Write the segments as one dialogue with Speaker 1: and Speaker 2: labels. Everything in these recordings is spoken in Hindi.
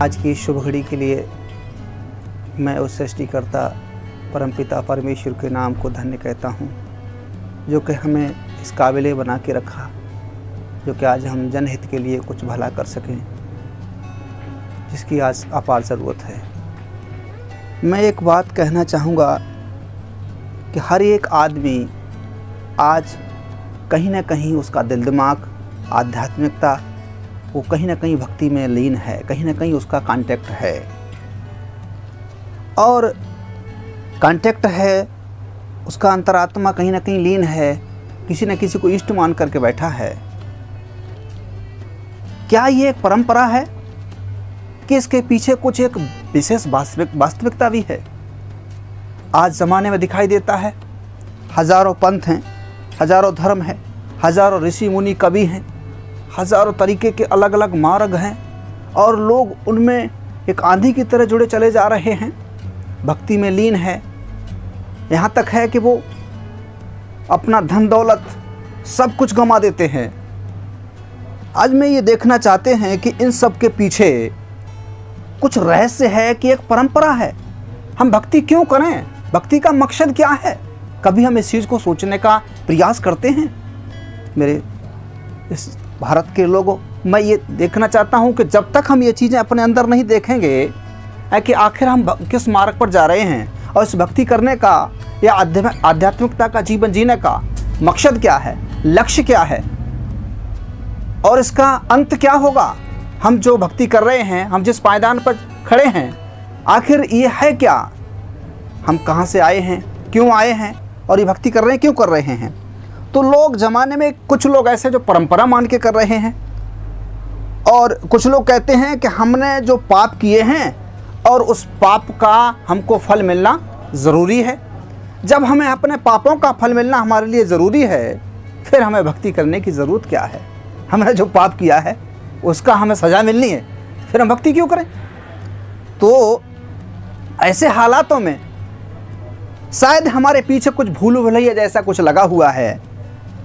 Speaker 1: आज की शुभ घड़ी के लिए मैं उस सृष्टिकर्ता परमपिता परमेश्वर के नाम को धन्य कहता हूँ, जो कि हमें इस काबिल बना के रखा, जो कि आज हम जनहित के लिए कुछ भला कर सकें, जिसकी आज अपार ज़रूरत है। मैं एक बात कहना चाहूँगा कि हर एक आदमी आज कहीं ना कहीं उसका दिल दिमाग, आध्यात्मिकता, वो कहीं ना कहीं भक्ति में लीन है, कहीं ना कहीं उसका कांटेक्ट है। और कांटेक्ट है, उसका अंतरात्मा कहीं ना कहीं लीन है, किसी न किसी को इष्ट मान करके बैठा है। क्या ये एक परंपरा है कि इसके पीछे कुछ एक विशेष वास्तविकता भी है? आज ज़माने में दिखाई देता है, हज़ारों पंथ हैं, हज़ारों धर्म हैं, हज़ारों ऋषि मुनि कवि हैं, हज़ारों तरीके के अलग अलग मार्ग हैं, और लोग उनमें एक आंधी की तरह जुड़े चले जा रहे हैं, भक्ति में लीन है। यहाँ तक है कि वो अपना धन दौलत सब कुछ गंवा देते हैं। आज मैं ये देखना चाहते हैं कि इन सब के पीछे कुछ रहस्य है कि एक परंपरा है। हम भक्ति क्यों करें? भक्ति का मकसद क्या है? कभी हम इस चीज़ को सोचने का प्रयास करते हैं? मेरे इस भारत के लोगों, मैं ये देखना चाहता हूँ कि जब तक हम ये चीज़ें अपने अंदर नहीं देखेंगे कि आखिर हम किस मार्ग पर जा रहे हैं, और इस भक्ति करने का या आध्यात्मिकता का जीवन जीने का मकसद क्या है, लक्ष्य क्या है, और इसका अंत क्या होगा। हम जो भक्ति कर रहे हैं, हम जिस पायदान पर खड़े हैं, आखिर ये है क्या? हम कहाँ से आए हैं, क्यों आए हैं, और ये भक्ति कर रहे हैं क्यों कर रहे हैं? तो लोग ज़माने में कुछ लोग ऐसे जो परंपरा मान के कर रहे हैं, और कुछ लोग कहते हैं कि हमने जो पाप किए हैं और उस पाप का हमको फल मिलना ज़रूरी है। जब हमें अपने पापों का फल मिलना हमारे लिए ज़रूरी है, फिर हमें भक्ति करने की ज़रूरत क्या है? हमने जो पाप किया है उसका हमें सज़ा मिलनी है, फिर हम भक्ति क्यों करें? तो ऐसे हालातों में शायद हमारे पीछे कुछ भूल भुलैया जैसा कुछ लगा हुआ है।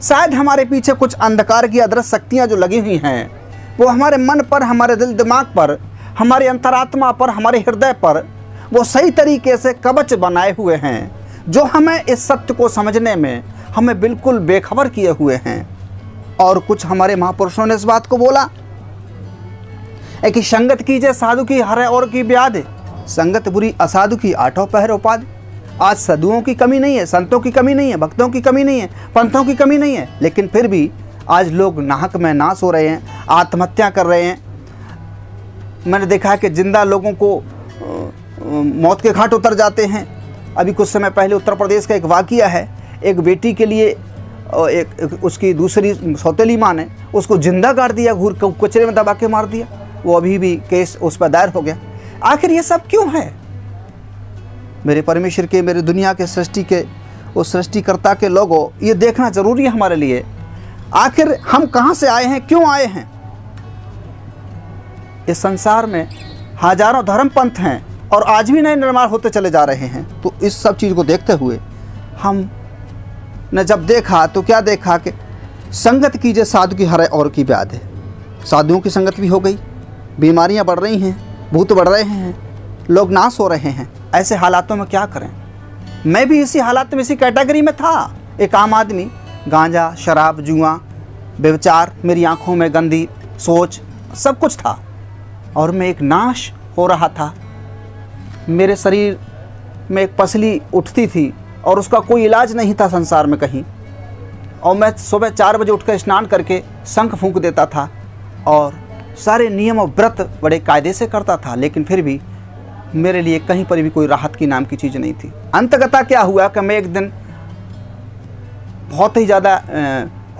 Speaker 1: शायद हमारे पीछे कुछ अंधकार की अदृश्य शक्तियाँ जो लगी हुई हैं, वो हमारे मन पर, हमारे दिल दिमाग पर, हमारे अंतरात्मा पर, हमारे हृदय पर वो सही तरीके से कवच बनाए हुए हैं, जो हमें इस सत्य को समझने में हमें बिल्कुल बेखबर किए हुए हैं। और कुछ हमारे महापुरुषों ने इस बात को बोला है कि संगत कीजिए साधु की हर और की ब्याध, संगत बुरी असाधु की आठों पहर उपाध। आज साधुओं की कमी नहीं है, संतों की कमी नहीं है, भक्तों की कमी नहीं है, पंथों की कमी नहीं है, लेकिन फिर भी आज लोग नाहक में नाश हो रहे हैं, आत्महत्या कर रहे हैं। मैंने देखा है कि जिंदा लोगों को मौत के घाट उतर जाते हैं। अभी कुछ समय पहले उत्तर प्रदेश का एक वाक़या है, एक बेटी के लिए एक उसकी दूसरी सौतेली माँ ने उसको जिंदा गाड़ दिया, घूर कचरे में दबा के मार दिया। वो अभी भी केस उस पर दायर हो गया। आखिर ये सब क्यों है? मेरे परमेश्वर के, मेरे दुनिया के सृष्टि के, उस सृष्टिकर्ता के लोगों, ये देखना ज़रूरी है हमारे लिए, आखिर हम कहाँ से आए हैं, क्यों आए हैं। इस संसार में हजारों धर्म पंथ हैं और आज भी नए निर्माण होते चले जा रहे हैं। तो इस सब चीज़ को देखते हुए हमने जब देखा तो क्या देखा कि संगत कीजिए साधु की हर और की ब्याध है। साधुओं की संगत भी हो गई, बीमारियां बढ़ रही हैं, भूत बढ़ रहे हैं, लोग नाश हो रहे हैं। ऐसे हालातों में क्या करें? मैं भी इसी हालात में, इसी कैटेगरी में था, एक आम आदमी। गांजा, शराब, जुआ, व्यभिचार, मेरी आंखों में गंदी सोच, सब कुछ था, और मैं एक नाश हो रहा था। मेरे शरीर में एक पसली उठती थी और उसका कोई इलाज नहीं था संसार में कहीं। और मैं सुबह 4 बजे उठकर स्नान करके शंख फूंक देता था और सारे नियम और व्रत बड़े कायदे से करता था, लेकिन फिर भी मेरे लिए कहीं पर भी कोई राहत की नाम की चीज़ नहीं थी। अंततः क्या हुआ कि मैं एक दिन बहुत ही ज़्यादा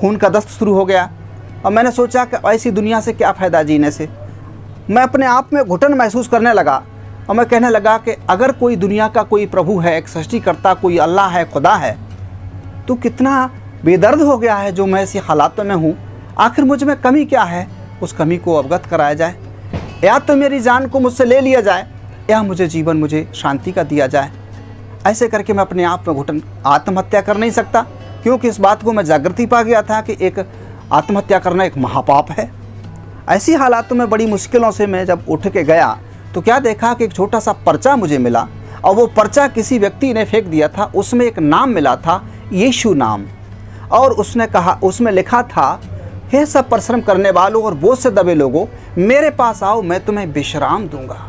Speaker 1: खून का दस्त शुरू हो गया, और मैंने सोचा कि ऐसी दुनिया से क्या फ़ायदा जीने से। मैं अपने आप में घुटन महसूस करने लगा, और मैं कहने लगा कि अगर कोई दुनिया का कोई प्रभु है, एक सृष्टिकर्ता, कोई अल्लाह है, खुदा है, तो कितना बेदर्द हो गया है जो मैं ऐसी हालातों में हूँ। आखिर मुझ में कमी क्या है, उस कमी को अवगत कराया जाए, या तो मेरी जान को मुझसे ले लिया जाए, या मुझे शांति का दिया जाए। ऐसे करके मैं अपने आप में घुटन, आत्महत्या कर नहीं सकता, क्योंकि इस बात को मैं जागृति पा गया था कि एक आत्महत्या करना एक महापाप है। ऐसी हालातों में बड़ी मुश्किलों से मैं जब उठ के गया तो क्या देखा कि एक छोटा सा पर्चा मुझे मिला, और वो पर्चा किसी व्यक्ति ने फेंक दिया था। उसमें एक नाम मिला था, यीशु नाम, और उसने कहा, उसमें लिखा था, हे सब परिश्रम करने वालों और बोझ से दबे लोगों, मेरे पास आओ, मैं तुम्हें विश्राम दूंगा।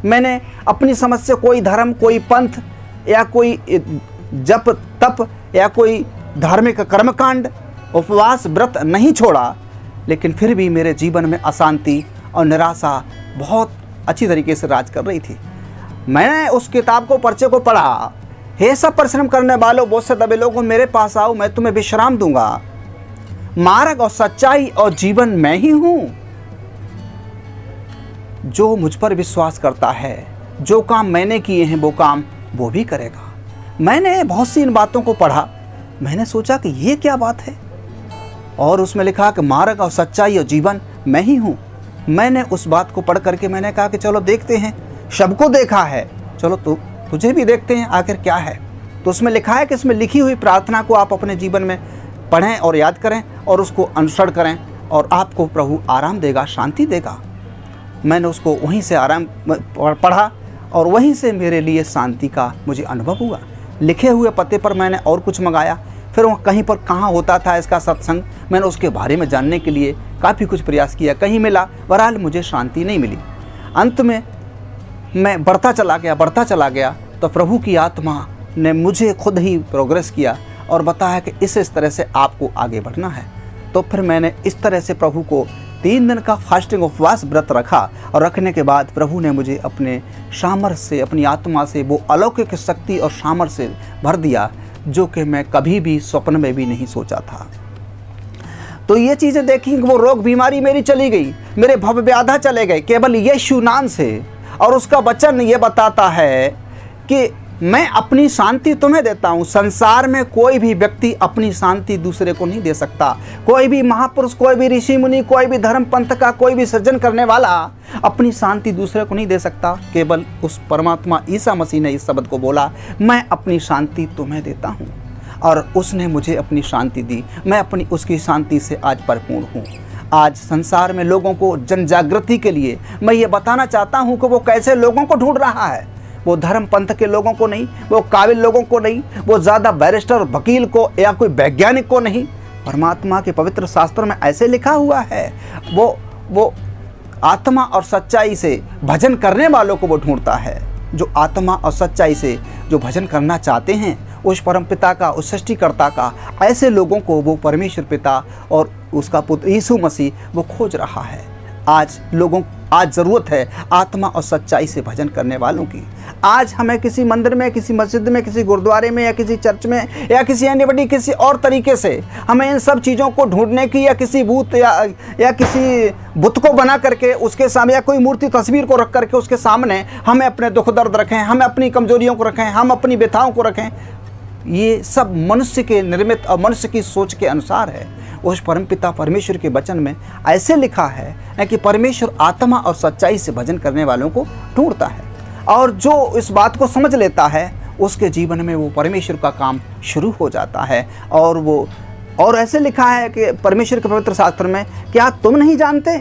Speaker 1: मैंने अपनी समझ से कोई धर्म, कोई पंथ या कोई जप तप या कोई धार्मिक कर्मकांड, उपवास, व्रत नहीं छोड़ा, लेकिन फिर भी मेरे जीवन में अशांति और निराशा बहुत अच्छी तरीके से राज कर रही थी। मैंने उस किताब को, पर्चे को पढ़ा, हे सब परिश्रम करने वालों, बोझ से दबे लोगों, मेरे पास आओ, मैं तुम्हें विश्राम दूंगा। मार्ग और सच्चाई और जीवन मैं ही हूं। जो मुझ पर विश्वास करता है, जो काम मैंने किए हैं वो काम वो भी करेगा। मैंने बहुत सी इन बातों को पढ़ा। मैंने सोचा कि ये क्या बात है, और उसमें लिखा कि मार्ग और सच्चाई और जीवन मैं ही हूँ। मैंने उस बात को पढ़ करके मैंने कहा कि चलो देखते हैं, सबको देखा है, चलो तुझे भी देखते हैं आखिर क्या है। तो उसमें लिखा है कि इसमें लिखी हुई प्रार्थना को आप अपने जीवन में पढ़ें और याद करें और उसको अनुसरण करें, और आपको प्रभु आराम देगा, शांति देगा। मैंने उसको वहीं से आराम पढ़ा और वहीं से मेरे लिए शांति का मुझे अनुभव हुआ। लिखे हुए पते पर मैंने और कुछ मंगाया, फिर वह कहीं पर कहाँ होता था इसका सत्संग, मैंने उसके बारे में जानने के लिए काफ़ी कुछ प्रयास किया, कहीं मिला, बहरहाल मुझे शांति नहीं मिली। अंत में मैं बढ़ता चला गया तो प्रभु की आत्मा ने मुझे खुद ही प्रोग्रेस किया और बताया कि इस तरह से आपको आगे बढ़ना है। तो फिर मैंने इस तरह से प्रभु को 3 दिन का फास्टिंग उपवास व्रत रखा, और रखने के बाद प्रभु ने मुझे अपने सामर्थ्य से, अपनी आत्मा से वो अलौकिक शक्ति और सामर्थ्य से भर दिया, जो कि मैं कभी भी स्वप्न में भी नहीं सोचा था। तो ये चीज़ें देखी कि वो रोग बीमारी मेरी चली गई, मेरे भव व्याधा चले गए केवल यीशु नाम से। और उसका वचन ये बताता है कि मैं अपनी शांति तुम्हें देता हूँ। संसार में कोई भी व्यक्ति अपनी शांति दूसरे को नहीं दे सकता। कोई भी महापुरुष, कोई भी ऋषि मुनि, कोई भी धर्म पंथ का कोई भी सृजन करने वाला अपनी शांति दूसरे को नहीं दे सकता। केवल उस परमात्मा ईसा मसीह ने इस शब्द को बोला, मैं अपनी शांति तुम्हें देता हूँ, और उसने मुझे अपनी शांति दी। मैं अपनी उसकी शांति से आज परिपूर्ण हूँ। आज संसार में लोगों को जन जागृति के लिए मैं ये बताना चाहता हूँ कि वो कैसे लोगों को ढूंढ रहा है। वो धर्म पंथ के लोगों को नहीं, वो काबिल लोगों को नहीं, वो ज़्यादा बैरिस्टर वकील को या कोई वैज्ञानिक को नहीं। परमात्मा के पवित्र शास्त्र में ऐसे लिखा हुआ है, वो आत्मा और सच्चाई से भजन करने वालों को वो ढूंढता है। जो आत्मा और सच्चाई से जो भजन करना चाहते हैं उस परम पिता का, उस सृष्टिकर्ता का, ऐसे लोगों को वो परमेश्वर पिता और उसका पुत्र यीशु मसीह वो खोज रहा है। आज ज़रूरत है आत्मा और सच्चाई से भजन करने वालों की। आज हमें किसी मंदिर में, किसी मस्जिद में, किसी गुरुद्वारे में या किसी चर्च में या किसी अन्य बड़ी किसी और तरीके से हमें इन सब चीज़ों को ढूंढने की, या किसी भूत या किसी बुत को बना करके उसके सामने, या कोई मूर्ति तस्वीर को रख करके उसके सामने हमें अपने दुख दर्द रखें, हमें अपनी कमजोरियों को रखें, हम अपनी व्यथाओं को रखें। ये सब मनुष्य के निर्मित और मनुष्य की सोच के अनुसार है। उस परमपिता परमेश्वर के वचन में ऐसे लिखा है कि परमेश्वर आत्मा और सच्चाई से भजन करने वालों को ढूंढता है, और जो इस बात को समझ लेता है उसके जीवन में वो परमेश्वर का काम शुरू हो जाता है। और ऐसे लिखा है कि परमेश्वर के पवित्र शास्त्र में, क्या तुम नहीं जानते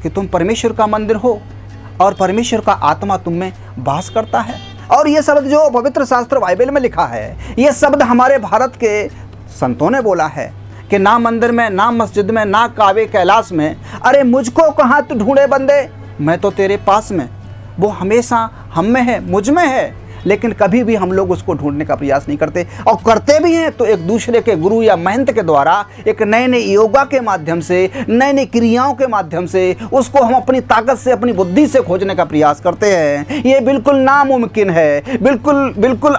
Speaker 1: कि तुम परमेश्वर का मंदिर हो और परमेश्वर का आत्मा तुम में वास करता है। और ये शब्द जो पवित्र शास्त्र बाइबल में लिखा है, ये शब्द हमारे भारत के संतों ने बोला है कि ना मंदिर में, ना मस्जिद में, ना काबे कैलाश में, अरे मुझको कहाँ तू ढूंढे बंदे, मैं तो तेरे पास में। वो हमेशा हम में है, मुझ में है, लेकिन कभी भी हम लोग उसको ढूंढने का प्रयास नहीं करते, और करते भी हैं तो एक दूसरे के गुरु या महंत के द्वारा, एक नए नए योगा के माध्यम से, नए नई क्रियाओं के माध्यम से उसको हम अपनी ताकत से, अपनी बुद्धि से खोजने का प्रयास करते हैं। ये बिल्कुल नामुमकिन है, बिल्कुल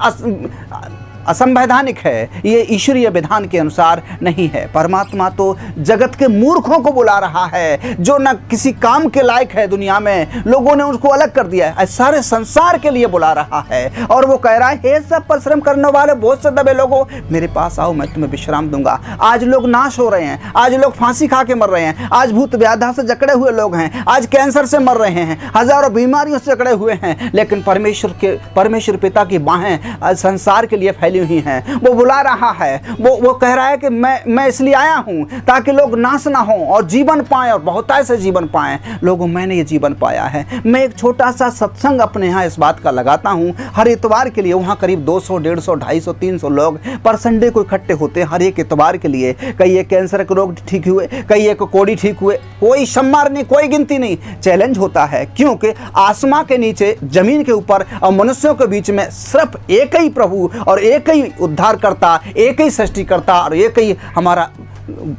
Speaker 1: असंवैधानिक है। ये ईश्वरीय विधान के अनुसार नहीं है। परमात्मा तो जगत के मूर्खों को बुला रहा है, जो न किसी काम के लायक है, दुनिया में लोगों ने उसको अलग कर दिया है, सारे संसार के लिए बुला रहा है। और वो कह रहा है, हे सब परिश्रम करने वाले बोझ से दबे लोगों, मेरे पास आओ, मैं तुम्हें विश्राम दूंगा। आज लोग नाश हो रहे हैं, आज लोग फांसी खा के मर रहे हैं, आज भूत व्याधा से जकड़े हुए लोग हैं, आज कैंसर से मर रहे हैं, हजारों बीमारियों से जकड़े हुए हैं, लेकिन परमेश्वर पिता की बाहें संसार के लिए फैली फैली हुई हैं। वो बुला रहा है, वो कह रहा है कि मैं इसलिए आया हूँ ताकि लोग नाश ना हो और जीवन पाएं और बहुत ऐसे जीवन पाएं। लोगों, मैंने ये जीवन पाया है। मैं एक छोटा सा सत्संग अपने यहाँ इस बात का लगाता हूँ हर इतवार के लिए। वहाँ करीब 200, 150, 250, 300 लोग पर संडे को इकट्ठे होते हैं हर एक इतवार के लिए। कई एक कैंसर के रोग ठीक हुए, कई एक कोड़ी ठीक हुए, कोई शम्मार नहीं, कोई गिनती नहीं। चैलेंज होता है क्योंकि आसमां के नीचे, जमीन के ऊपर और मनुष्यों के बीच में सिर्फ एक ही प्रभु और एक ही उद्धार करता, एक ही सृष्टिकर्ता और एक ही हमारा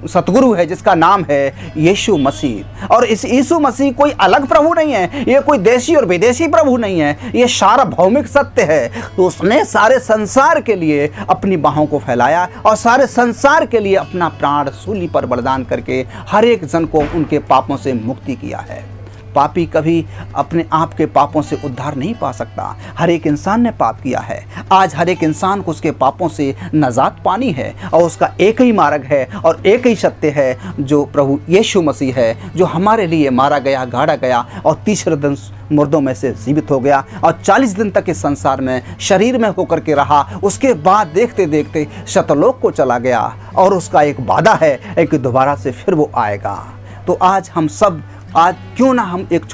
Speaker 1: सतगुरु है जिसका नाम है यीशु मसीह। और इस यीशु मसीह कोई अलग प्रभु नहीं है, ये कोई देशी और विदेशी प्रभु नहीं है, ये सार्वभौमिक सत्य है। तो उसने सारे संसार के लिए अपनी बाहों को फैलाया और सारे संसार के लिए अपना प्राण सूली पर बलिदान करके हर एक जन को उनके पापों से मुक्ति किया है। पापी कभी अपने आप के पापों से उद्धार नहीं पा सकता। हर एक इंसान ने पाप किया है। आज हर एक इंसान को उसके पापों से नजात पानी है और उसका एक ही मार्ग है और एक ही सत्य है जो प्रभु यीशु मसीह है, जो हमारे लिए मारा गया, गाड़ा गया और तीसरे दिन मुर्दों में से जीवित हो गया और 40 दिन तक इस संसार में शरीर में होकर के रहा। उसके बाद देखते देखते शतलोक को चला गया और उसका एक वादा है कि दोबारा से फिर वो आएगा। तो आज हम सब क्यों ना हम एक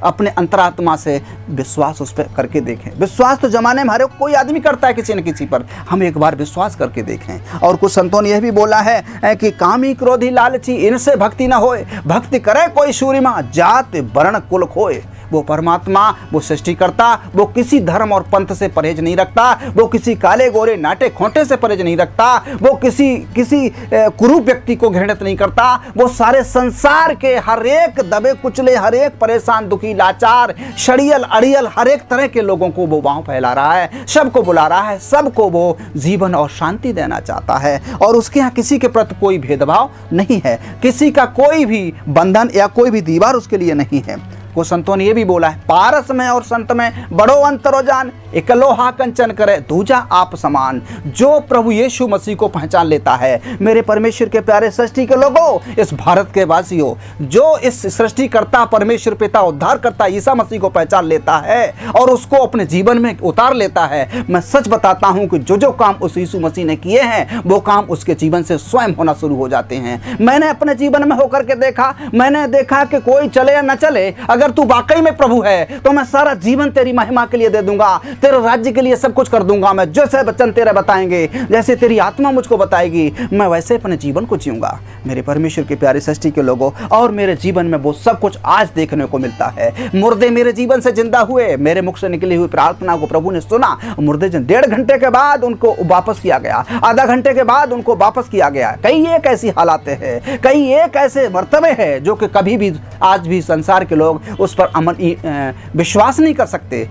Speaker 1: अपने अंतरात्मा से विश्वास उस पर करके देखें। विश्वास तो जमाने में हर कोई आदमी करता है किसी न किसी पर, हम एक बार विश्वास करके देखें। और कुछ संतों ने यह भी बोला है कि कामी क्रोधी लालची इनसे भक्ति न होए, भक्ति करे कोई सूर्यमा जात वर्ण कुल खोए। वो परमात्मा, वो सृष्टिकर्ता, वो किसी धर्म और पंथ से परहेज नहीं रखता, वो किसी काले गोरे नाटे खोटे से परहेज नहीं रखता, वो किसी कुरूप व्यक्ति को घृणित नहीं करता। वो सारे संसार के हर एक दबे कुचले, हर एक परेशान दुखी लाचार शड़ियल अड़ियल हर एक तरह के लोगों को वो बाहों फैला रहा है, सबको बुला रहा है, सबको वो जीवन और शांति देना चाहता है। और उसके यहाँ किसी के प्रति कोई भेदभाव नहीं है, किसी का कोई भी बंधन या कोई भी दीवार उसके लिए नहीं है। कुछ संतों ने यह भी बोला है, पारस में और संत में बड़ो अंतरो जान, एक लोहा कंचन करे दूजा आप समान। जो प्रभु यीशु मसीह को पहचान लेता है, मेरे परमेश्वर के प्यारे सृष्टि के लोगों, इस भारत के वासियों, जो इस सृष्टिकर्ता परमेश्वर पिता उद्धारकर्ता ईसा मसीह को पहचान लेता है और उसको अपने जीवन में उतार लेता है, मैं सच बताता हूं कि जो काम उस यीशु मसीह ने किए हैं वो काम उसके जीवन से स्वयं होना शुरू हो जाते हैं। मैंने अपने जीवन में होकर के देखा, मैंने देखा कि कोई चले या न चले, अगर तू वाकई में प्रभु है तो मैं सारा जीवन तेरी महिमा के लिए दे दूंगा, तेरे राज्य के लिए सब कुछ कर दूंगा। मैं जैसे वचन तेरे बताएंगे, जैसे तेरी आत्मा मुझको बताएगी, मैं वैसे अपने जीवन को जीऊंगा। मेरे परमेश्वर के प्यारे सृष्टि के लोगों, और मेरे जीवन में वो सब कुछ आज देखने को मिलता है। मुर्दे मेरे जीवन से जिंदा हुए, मेरे मुख से निकली हुई प्रार्थना को प्रभु ने सुना। मुर्दे 1.5 घंटे के बाद उनको वापस किया गया, आधा घंटे के बाद उनको वापस किया गया। कई एक ऐसी हालातें हैं, कई एक ऐसे मर्तबे हैं जो कि कभी भी आज भी संसार के लोग उस पर विश्वास नहीं कर सकते।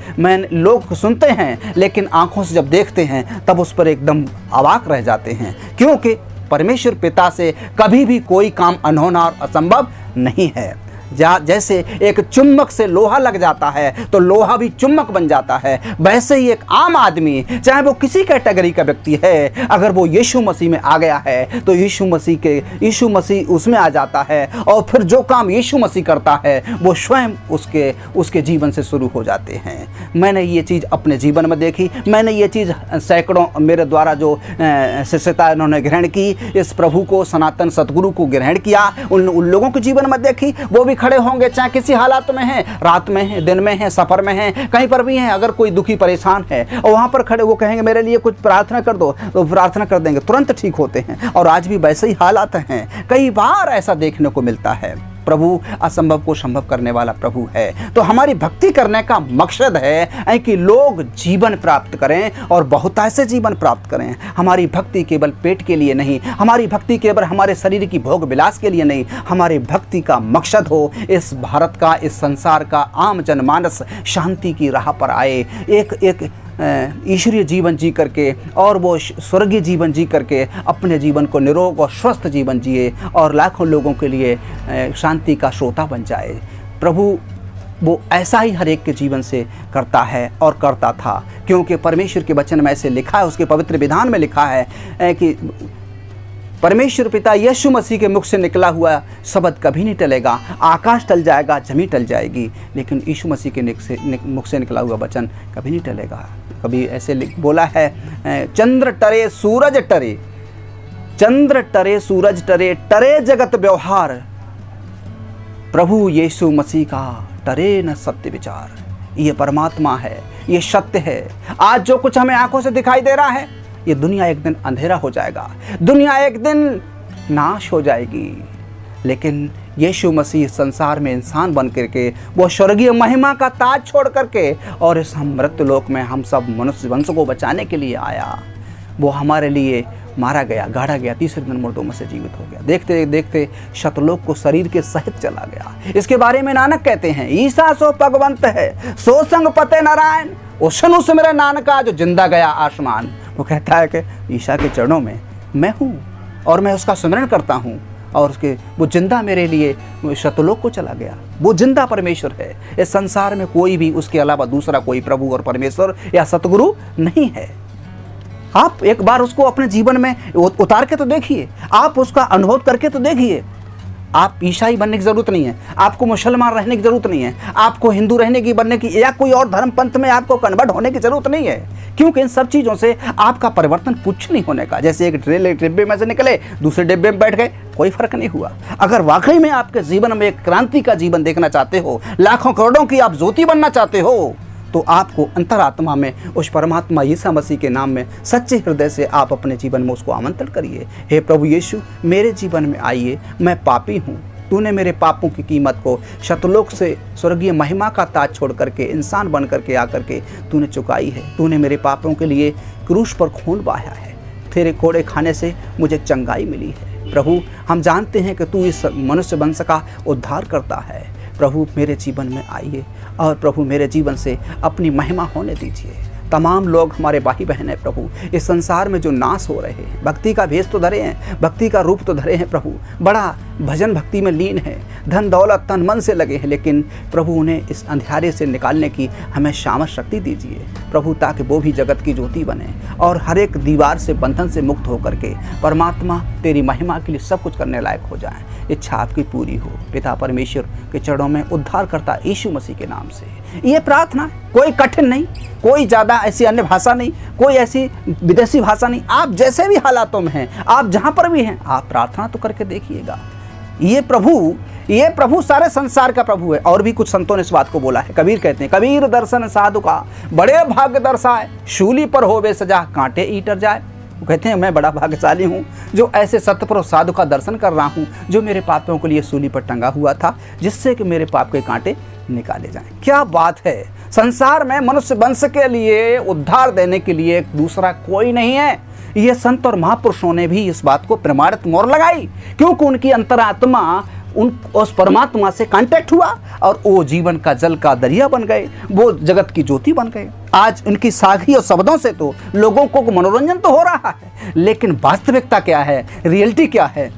Speaker 1: लोग सुनते हैं लेकिन आंखों से जब देखते हैं तब उस पर एकदम अवाक रह जाते हैं, क्योंकि परमेश्वर पिता से कभी भी कोई काम अनहोना और असंभव नहीं है। जैसे एक चुम्बक से लोहा लग जाता है तो लोहा भी चुम्बक बन जाता है, वैसे ही एक आम आदमी, चाहे वो किसी कैटेगरी का व्यक्ति है, अगर वो यीशु मसीह में आ गया है तो यीशु मसीह उसमें आ जाता है और फिर जो काम यीशु मसीह करता है वो स्वयं उसके जीवन से शुरू हो जाते हैं। मैंने ये चीज़ अपने जीवन में देखी, मैंने ये चीज़ सैकड़ों मेरे द्वारा जो शिष्यता इन्होंने ग्रहण की, इस प्रभु को, सनातन सतगुरु को ग्रहण किया, उन लोगों के जीवन में देखी। वो भी खड़े होंगे, चाहे किसी हालात में हैं, रात में हैं, दिन में हैं, सफर में हैं, कहीं पर भी हैं, अगर कोई दुखी परेशान है और वहां पर खड़े वो कहेंगे मेरे लिए कुछ प्रार्थना कर दो, तो प्रार्थना कर देंगे, तुरंत ठीक होते हैं। और आज भी वैसे ही हालात हैं, कई बार ऐसा देखने को मिलता है। प्रभु असंभव को संभव करने वाला प्रभु है। तो हमारी भक्ति करने का मकसद है कि लोग जीवन प्राप्त करें और बहुत ऐसे जीवन प्राप्त करें। हमारी भक्ति केवल पेट के लिए नहीं, हमारी भक्ति केवल हमारे शरीर की भोग विलास के लिए नहीं, हमारी भक्ति का मकसद हो इस भारत का, इस संसार का आम जनमानस शांति की राह पर आए, एक ईश्वरीय जीवन जी करके और वो स्वर्गीय जीवन जी करके अपने जीवन को निरोग और स्वस्थ जीवन जिए और लाखों लोगों के लिए शांति का श्रोता बन जाए। प्रभु वो ऐसा ही हर एक के जीवन से करता है और करता था, क्योंकि परमेश्वर के वचन में ऐसे लिखा है, उसके पवित्र विधान में लिखा है कि परमेश्वर पिता यीशु मसीह के मुख से निकला हुआ शब्द कभी नहीं टलेगा। आकाश टल जाएगा, जमीन टल जाएगी, लेकिन यीशु मसीह के मुख से निकला हुआ वचन कभी नहीं टलेगा। कभी ऐसे बोला है, चंद्र टरे सूरज टरे, चंद्र टरे सूरज टरे, टरे जगत व्यवहार, प्रभु यीशु मसीह का टरे न सत्य विचार। ये परमात्मा है, ये सत्य है। आज जो कुछ हमें आंखों से दिखाई दे रहा है, ये दुनिया एक दिन अंधेरा हो जाएगा, दुनिया एक दिन नाश हो जाएगी, लेकिन यीशु मसीह संसार में इंसान बन करके वो स्वर्गीय महिमा का ताज छोड़ करके और इस मृत्यु लोक में हम सब मनुष्य वंश को बचाने के लिए आया। वो हमारे लिए मारा गया, गाड़ा गया, तीसरे दिन मुर्दों में से जीवित हो गया। देखते देखते शतलोक को शरीर के सहित चला गया। इसके बारे में नानक कहते हैं, ईसा सो भगवंत है, सो संग पते नारायण, ओशनु से मेरा नानका जो जिंदा गया आसमान। वो कहता है कि ईसा के चरणों में मैं हूँ और मैं उसका स्मरण करता हूँ, और उसके वो जिंदा मेरे लिए शतलोक को चला गया। वो जिंदा परमेश्वर है। इस संसार में कोई भी उसके अलावा दूसरा कोई प्रभु और परमेश्वर या सतगुरु नहीं है। आप एक बार उसको अपने जीवन में उतार के तो देखिए, आप उसका अनुभव करके तो देखिए। आप ईसाई बनने की जरूरत नहीं है, आपको मुसलमान रहने की जरूरत नहीं है, आपको हिंदू रहने की बनने की या कोई और धर्म पंथ में आपको कन्वर्ट होने की जरूरत नहीं है, क्योंकि इन सब चीज़ों से आपका परिवर्तन कुछ नहीं होने का। जैसे एक रेल डिब्बे में से निकले, दूसरे डिब्बे में बैठ गए, कोई फर्क नहीं हुआ। अगर वाकई में आपके जीवन में एक क्रांति का जीवन देखना चाहते हो, लाखों करोड़ों की आप ज्योति बनना चाहते हो, तो आपको अंतरात्मा में उस परमात्मा यीशु मसीह के नाम में सच्चे हृदय से आप अपने जीवन में उसको आमंत्रण करिए। हे प्रभु यीशु, मेरे जीवन में आइए, मैं पापी हूँ। तूने मेरे पापों की कीमत को शतलोक से स्वर्गीय महिमा का ताज छोड़ करके इंसान बन करके आकर के तूने चुकाई है। तूने मेरे पापों के लिए क्रूस पर खून बहाया है। तेरे कोड़े खाने से मुझे चंगाई मिली है। प्रभु, हम जानते हैं कि तू इस मनुष्य वंश का उद्धार करता है। प्रभु, मेरे जीवन में आइए और प्रभु मेरे जीवन से अपनी महिमा होने दीजिए। तमाम लोग हमारे भाई बहन हैं प्रभु, इस संसार में जो नाश हो रहे हैं, भक्ति का भेष तो धरे हैं, भक्ति का रूप तो धरे हैं प्रभु, बड़ा भजन भक्ति में लीन है, धन दौलत तन मन से लगे हैं, लेकिन प्रभु उन्हें इस अंधेरे से निकालने की हमें सामर्थ्य शक्ति दीजिए प्रभु, ताकि वो भी जगत की ज्योति बने और हर एक दीवार से बंधन से मुक्त होकर के परमात्मा तेरी महिमा के लिए सब कुछ करने लायक हो जाए। इच्छा आपकी पूरी हो पिता परमेश्वर के चरणों में उद्धार करता यीशु मसीह के नाम से ये प्रार्थना। कोई कठिन नहीं, कोई ज़्यादा ऐसी अन्य भाषा नहीं, कोई ऐसी विदेशी भाषा नहीं। आप जैसे भी हालातों में हैं, आप जहाँ पर भी हैं, आप प्रार्थना तो करके देखिएगा। ये प्रभु सारे संसार का प्रभु है। और भी कुछ संतों ने इस बात को बोला है। कबीर कहते हैं, कबीर दर्शन साधु का बड़े भाग्य दर्शाए, शूली पर होवे सजा कांटे ईटर जाए। वो कहते हैं मैं बड़ा भाग्यशाली हूँ जो ऐसे सतपुरुष साधु का दर्शन कर रहा हूँ, जो मेरे पापों के लिए सूली पर टंगा हुआ था, जिससे कि मेरे पाप के कांटे निकाले जाएं। क्या बात है। संसार में मनुष्य वंश के लिए उद्धार देने के लिए दूसरा कोई नहीं है। ये संत और महापुरुषों ने भी इस बात को प्रमाणित मोहर लगाई, क्योंकि उनकी अंतरात्मा उस परमात्मा से कांटेक्ट हुआ और वो जीवन का जल का दरिया बन गए, वो जगत की ज्योति बन गए। आज उनकी साखी और शब्दों से तो लोगों को मनोरंजन तो हो रहा है, लेकिन वास्तविकता क्या है, रियलिटी क्या है,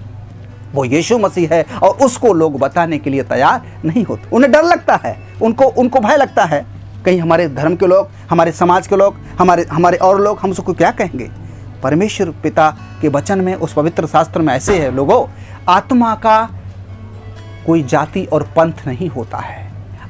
Speaker 1: वो यीशु मसीह है और उसको लोग बताने के लिए तैयार नहीं होते। उन्हें डर लगता है, उनको भय लगता है, कहीं हमारे धर्म के लोग, हमारे समाज के लोग, हमारे और लोग हमसे क्या कहेंगे। परमेश्वर पिता के वचन में, उस पवित्र शास्त्र में ऐसे है, लोगों, आत्मा का कोई जाति और पंथ नहीं होता है।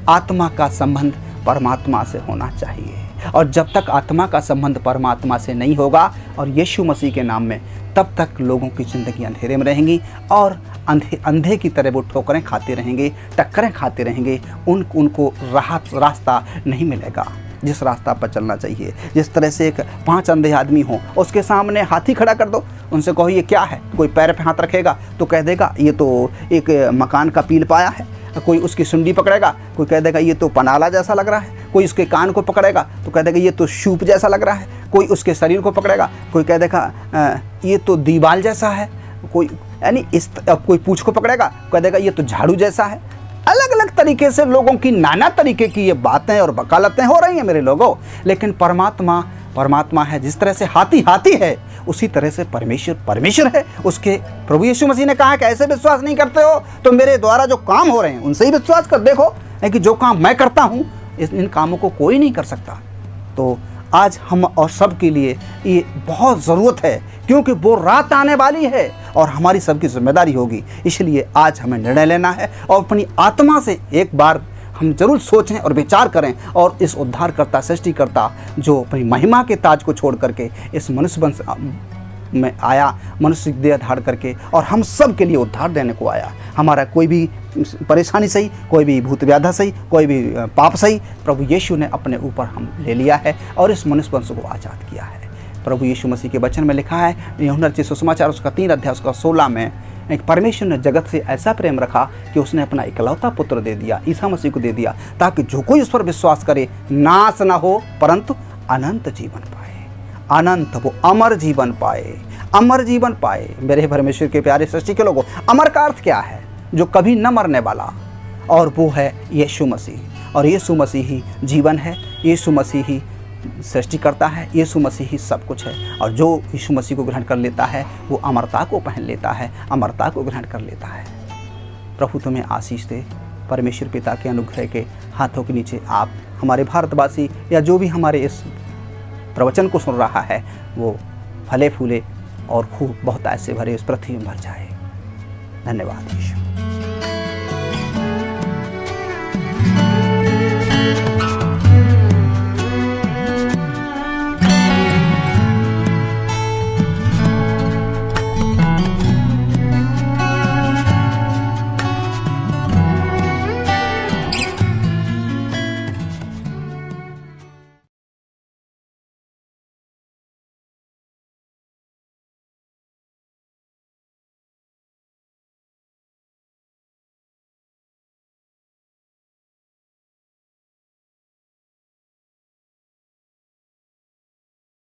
Speaker 1: आत्मा का संबंध परमात्मा से होना चाहिए, और जब तक आत्मा का संबंध परमात्मा से नहीं होगा और यीशु मसीह के नाम में, तब तक लोगों की ज़िंदगी अंधेरे में रहेंगी और अंधे की तरह वो ठोकरें खाते रहेंगे, टक्करें खाते रहेंगे। उनको रास्ता नहीं मिलेगा जिस रास्ता पर चलना चाहिए। जिस तरह से एक 5 अंधे आदमी हो, उसके सामने हाथी खड़ा कर दो, उनसे कहो ये क्या है, कोई पैर पे हाथ रखेगा तो कह देगा ये तो एक मकान का पील पाया है, कोई उसकी सुंडी पकड़ेगा, कोई कह देगा ये तो पनाला जैसा लग रहा है, कोई उसके कान को पकड़ेगा तो कह देगा ये तो शूप जैसा लग रहा है, कोई उसके शरीर को पकड़ेगा, कोई कह देगा ये तो दीवाल जैसा है, कोई यानी कोई पूंछ को पकड़ेगा, कह देगा ये तो झाड़ू जैसा है। अलग अलग तरीके से लोगों की नाना तरीके की ये बातें और वकालतें हो रही हैं मेरे लोगों, लेकिन परमात्मा है। जिस तरह से हाथी है, उसी तरह से परमेश्वर है। उसके प्रभु यीशु मसीह ने कहा कि ऐसे विश्वास नहीं करते हो तो मेरे द्वारा जो काम हो रहे हैं उनसे ही विश्वास कर देखो, कि जो काम मैं करता हूँ इन कामों को कोई नहीं कर सकता। तो आज हम और सब के लिए ये बहुत ज़रूरत है, क्योंकि वो रात आने वाली है और हमारी सबकी जिम्मेदारी होगी। इसलिए आज हमें निर्णय लेना है और अपनी आत्मा से एक बार हम जरूर सोचें और विचार करें और इस उद्धारकर्ता, सृष्टिकर्ता जो अपनी महिमा के ताज को छोड़ करके इस मनुष्य वंश में आया, मनुष्य देह धारण करके, और हम सब के लिए उद्धार देने को आया। हमारा कोई भी परेशानी सही, कोई भी भूत व्याधा सही, कोई भी पाप सही, प्रभु यीशु ने अपने ऊपर हम ले लिया है और इस मनुष्य वंश को आज़ाद किया है। प्रभु यीशु मसीह के वचन में लिखा है, यूहन्ना रचित सुसमाचार उसका 3 अध्याय उसका 16 में, एक परमेश्वर ने जगत से ऐसा प्रेम रखा कि उसने अपना इकलौता पुत्र दे दिया, ईसा मसीह को दे दिया, ताकि जो कोई उस पर विश्वास करे नाश ना हो परंतु अनंत जीवन पाए। अनंत, वो अमर जीवन पाए, अमर जीवन पाए। मेरे परमेश्वर के प्यारे सृष्टि के लोगों, अमर का अर्थ क्या है? जो कभी न मरने वाला, और वो है यीशु मसीह। और यीशु मसीह ही जीवन है, यीशु मसीह ही सृष्टि करता है, यीशु मसीह ही सब कुछ है। और जो यीशु मसीह को ग्रहण कर लेता है वो अमरता को पहन लेता है, अमरता को ग्रहण कर लेता है। प्रभु तुम्हें आशीष दे। परमेश्वर पिता के अनुग्रह के हाथों के नीचे आप, हमारे भारतवासी या जो भी हमारे इस प्रवचन को सुन रहा है, वो फले फूले और खूब बहुत ऐसे भरे इस पृथ्वी में भर जाए। धन्यवाद यीशु।